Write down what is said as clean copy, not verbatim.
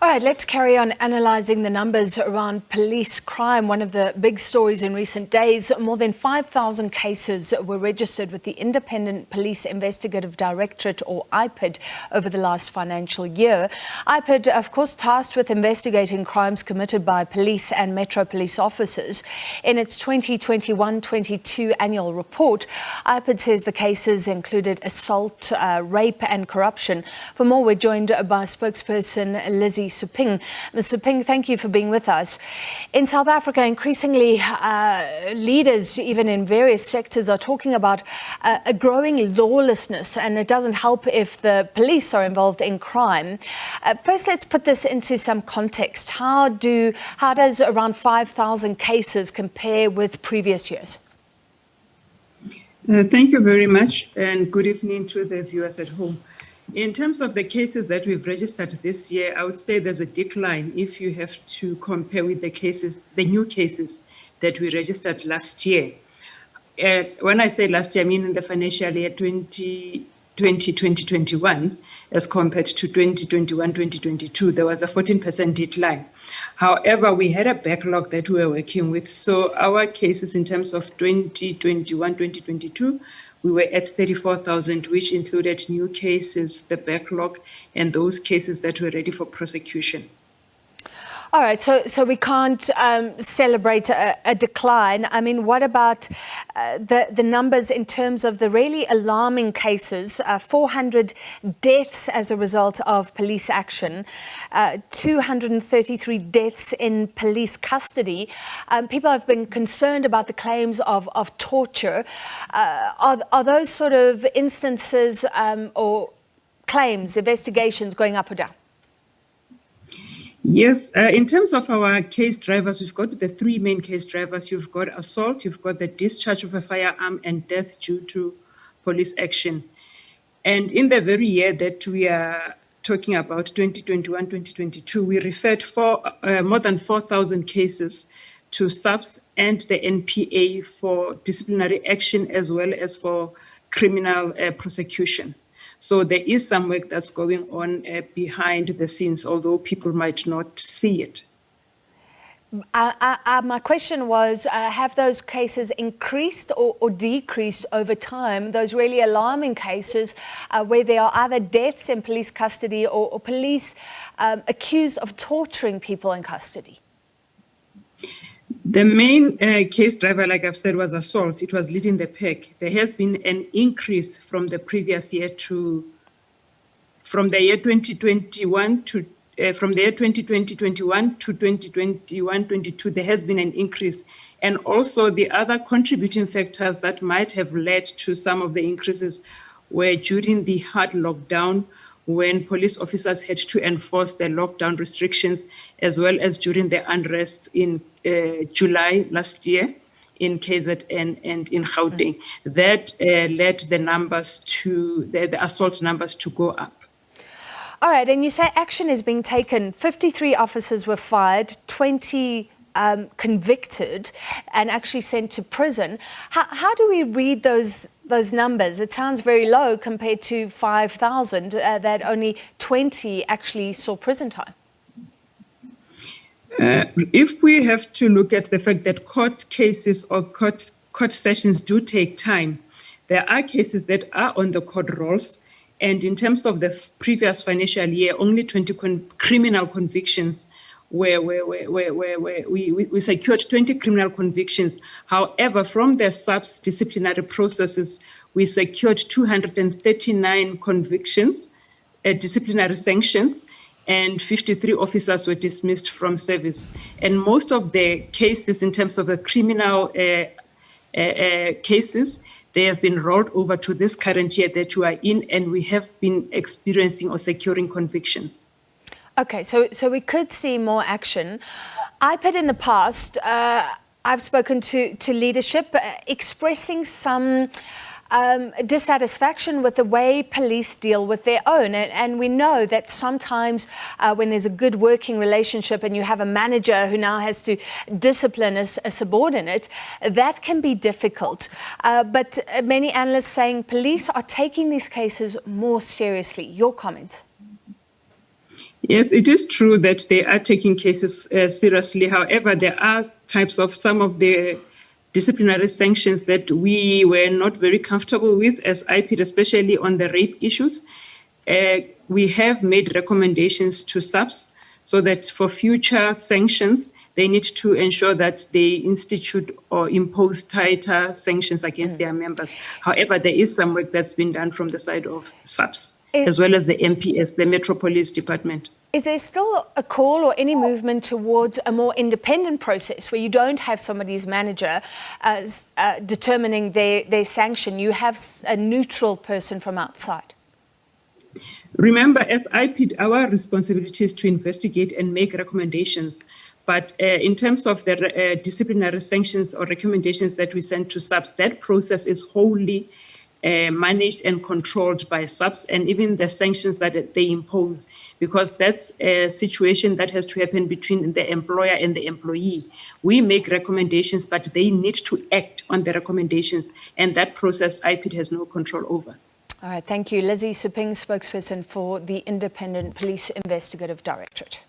All right, let's carry on analysing the numbers around police crime. One of the big stories in recent days, more than 5,000 cases were registered with the Independent Police Investigative Directorate, or IPID, over the last financial year. IPID, of course, tasked with investigating crimes committed by police and Metro Police officers. In its 2021-22 annual report, IPID says the cases included assault, rape and corruption. For more, we're joined by spokesperson Lizzy Suping. Ms. Suping, thank you for being with us. In South Africa, increasingly leaders, even in various sectors, are talking about a growing lawlessness, and it doesn't help if the police are involved in crime. First, let's put this into some context. How does around 5,000 cases compare with previous years? Thank you very much, and good evening to the viewers at home. In terms of the cases that we've registered this year, I would say there's a decline if you have to compare with the new cases that we registered last year. When I say last year, I mean in the financial year 2020-2021, as compared to 2021-2022, there was a 14% decline. However, we had a backlog that we were working with. So our cases in terms of 2021-2022, we were at 34,000, which included new cases, the backlog, and those cases that were ready for prosecution. All right, so we can't celebrate a decline. I mean, what about the numbers in terms of the really alarming cases? 400 deaths as a result of police action, 233 deaths in police custody. People have been concerned about the claims of torture. Are those sort of instances or claims, investigations going up or down? Yes, in terms of our case drivers, we've got the three main case drivers. You've got assault, you've got the discharge of a firearm, and death due to police action. And in the very year that we are talking about, 2021-2022, we referred more than 4,000 cases to SABC and the NPA for disciplinary action as well as for criminal prosecution. So there is some work that's going on behind the scenes, although people might not see it. My question was, have those cases increased or decreased over time, those really alarming cases where there are either deaths in police custody or police accused of torturing people in custody? The main case driver, like I've said, was assault. It was leading the pack. There has been an increase from the previous year from the year 2021 to 2021-22, there has been an increase. And also the other contributing factors that might have led to some of the increases were during the hard lockdown, when police officers had to enforce the lockdown restrictions, as well as during the unrest in July last year in KZN and in Gauteng. That led the numbers the assault numbers to go up. All right, and you say action is being taken. 53 officers were fired, 20 convicted and actually sent to prison. How do we read those numbers? It sounds very low compared to 5,000, that only 20 actually saw prison time. If we have to look at the fact that court cases or court sessions do take time, there are cases that are on the court rolls. And in terms of the previous financial year, only 20 criminal convictions where we secured 20 criminal convictions. However, from the SABC disciplinary processes, we secured 239 convictions, disciplinary sanctions, and 53 officers were dismissed from service. And most of the cases, in terms of the criminal cases, they have been rolled over to this current year that we are in, and we have been experiencing or securing convictions. Okay, so we could see more action. IPID in the past, I've spoken to leadership expressing some dissatisfaction with the way police deal with their own. And we know that sometimes when there's a good working relationship and you have a manager who now has to discipline a subordinate, that can be difficult. But many analysts saying police are taking these cases more seriously. Your comments? Yes, it is true that they are taking cases seriously. However, there are types of some of the disciplinary sanctions that we were not very comfortable with as IPID, especially on the rape issues. We have made recommendations to SABC so that for future sanctions, they need to ensure that they institute or impose tighter sanctions against their members. However, there is some work that's been done from the side of SABC, as well as the MPS, the Metropolis Department. Is there still a call or any movement towards a more independent process where you don't have somebody's manager determining their sanction? You have a neutral person from outside. Remember, as IPID, our responsibility is to investigate and make recommendations. But in terms of the disciplinary sanctions or recommendations that we send to SABC, that process is wholly managed and controlled by SABC, and even the sanctions that they impose, because that's a situation that has to happen between the employer and the employee. We make recommendations, but they need to act on the recommendations, and that process IPID has no control over. All right, thank you. Lizzy Suping, spokesperson for the Independent Police Investigative Directorate.